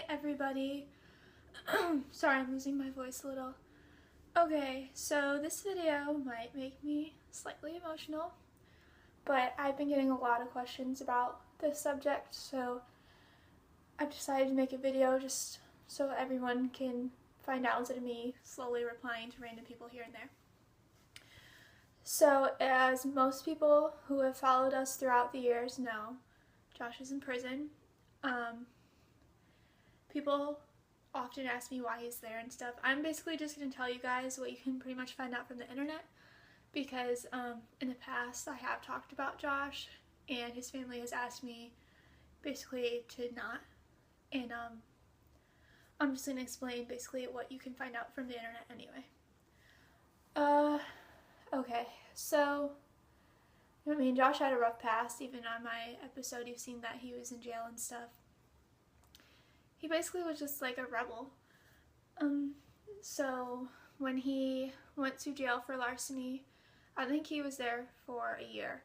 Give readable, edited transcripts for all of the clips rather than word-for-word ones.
Hi everybody. Sorry, I'm losing my voice a little. Okay, so this video might make me slightly emotional, but I've been getting a lot of questions about this subject, so I've decided to make a video just so everyone can find out instead of me slowly replying to random people here and there. So, as most people who have followed us throughout the years know, Josh is in prison. People often ask me why he's there and stuff. I'm basically just going to tell you guys what you can pretty much find out from the internet, because in the past I have talked about Josh and his family has asked me basically to not, and I'm just going to explain basically what you can find out from the internet anyway. Okay, so I mean, Josh had a rough past. Even on my episode you've seen that he was in jail and stuff. He basically was just like a rebel. So when he went to jail for larceny, I think he was there for a year.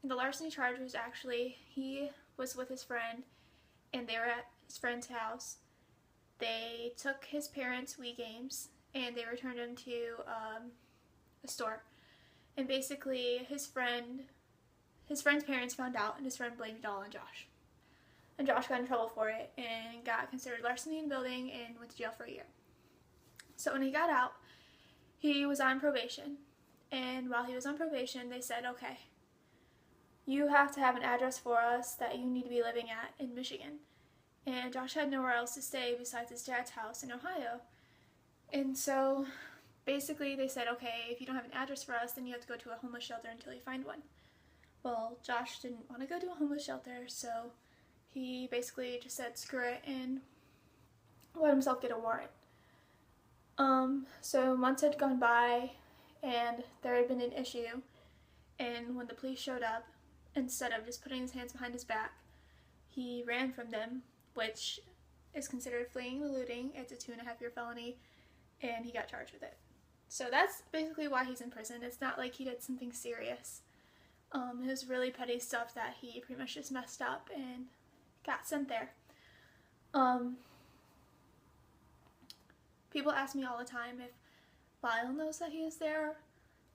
And the larceny charge was actually, he was with his friend and they were at his friend's house. They took his parents' Wii games and they returned them to a store. And basically his friend's parents found out and his friend blamed it all on Josh. And Josh got in trouble for it and got considered larceny in the building and went to jail for a year. So when he got out, he was on probation. And while he was on probation, they said, okay, you have to have an address for us that you need to be living at in Michigan. And Josh had nowhere else to stay besides his dad's house in Ohio. And so basically they said, okay, if you don't have an address for us, then you have to go to a homeless shelter until you find one. Well, Josh didn't want to go to a homeless shelter, so he basically just said screw it and let himself get a warrant. So months had gone by and there had been an issue, and when the police showed up, instead of just putting his hands behind his back, he ran from them, which is considered fleeing and eluding. It's a 2.5-year felony and he got charged with it. So that's basically why he's in prison. It's not like he did something serious. It was really petty stuff that he pretty much just messed up and got sent there. People ask me all the time if Lyle knows that he is there.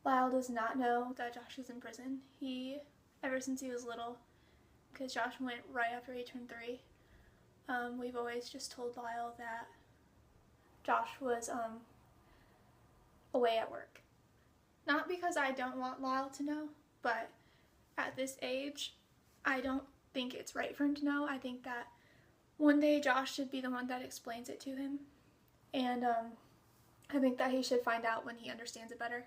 Lyle does not know that Josh is in prison. Ever since he was little, because Josh went right after he turned 3, we've always just told Lyle that Josh was away at work. Not because I don't want Lyle to know, but at this age, I don't think it's right for him to know. I think that one day Josh should be the one that explains it to him, and I think that he should find out when he understands it better.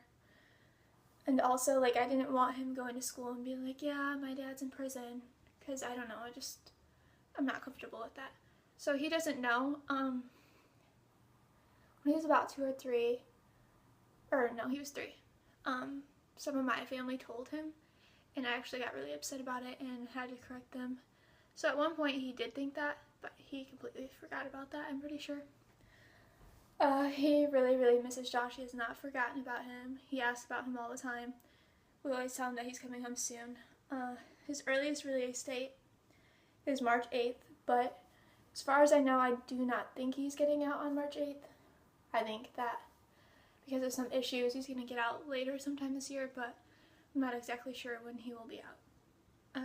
And also, like, I didn't want him going to school and being like, yeah, my dad's in prison, because I don't know, I'm not comfortable with that. So he doesn't know. When he was about 2 or 3, or no, he was 3, some of my family told him, and I actually got really upset about it and had to correct them. So at one point he did think that, but he completely forgot about that, I'm pretty sure. He really, really misses Josh. He has not forgotten about him. He asks about him all the time. We always tell him that he's coming home soon. His earliest release date is March 8th, but as far as I know, I do not think he's getting out on March 8th. I think that because of some issues, he's going to get out later sometime this year, but I'm not exactly sure when he will be out.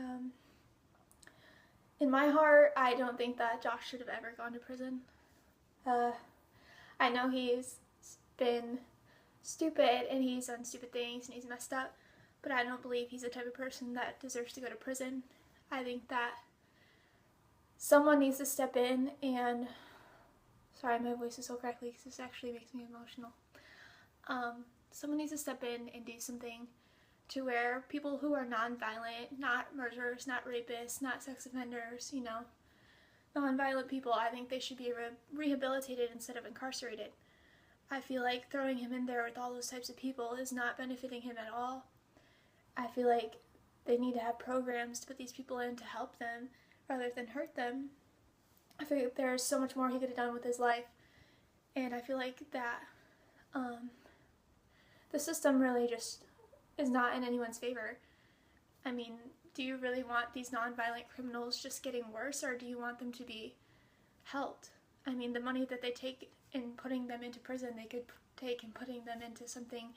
In my heart, I don't think that Josh should have ever gone to prison. I know he's been stupid and he's done stupid things and he's messed up, but I don't believe he's the type of person that deserves to go to prison. I think that someone needs to step in and, sorry, my voice is so crackly because this actually makes me emotional. Someone needs to step in and do something to where people who are non-violent, not murderers, not rapists, not sex offenders, non-violent people, I think they should be rehabilitated instead of incarcerated. I feel like throwing him in there with all those types of people is not benefiting him at all. I feel like they need to have programs to put these people in to help them rather than hurt them. I feel like there's so much more he could have done with his life, and I feel like that the system really just is not in anyone's favor. I mean, do you really want these non-violent criminals just getting worse, or do you want them to be helped? I mean, the money that they take in putting them into prison, they could take in putting them into something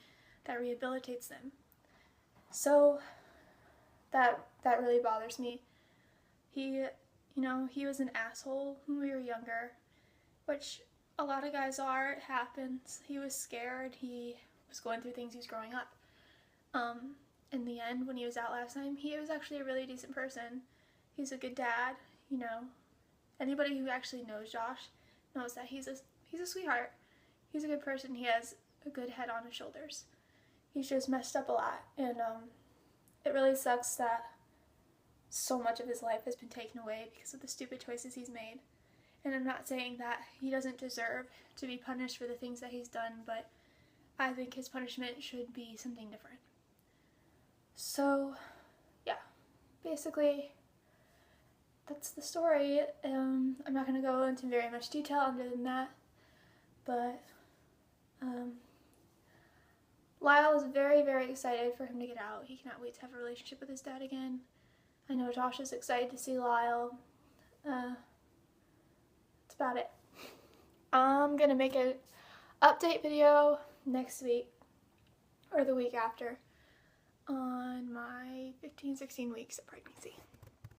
that rehabilitates them. So that really bothers me. He was an asshole when we were younger, which a lot of guys are. It happens. He was scared. He was going through things. He was growing up. In the end, when he was out last time, he was actually a really decent person. He's a good dad. Anybody who actually knows Josh knows that he's a sweetheart. He's a good person. He has a good head on his shoulders. He's just messed up a lot, and it really sucks that so much of his life has been taken away because of the stupid choices he's made. And I'm not saying that he doesn't deserve to be punished for the things that he's done, but I think his punishment should be something different. So, yeah, basically, that's the story. I'm not going to go into very much detail other than that, but Lyle is very, very excited for him to get out. He cannot wait to have a relationship with his dad again. I know Josh is excited to see Lyle. That's about it. I'm going to make an update video next week, or the week after, on my 15-16 weeks of pregnancy.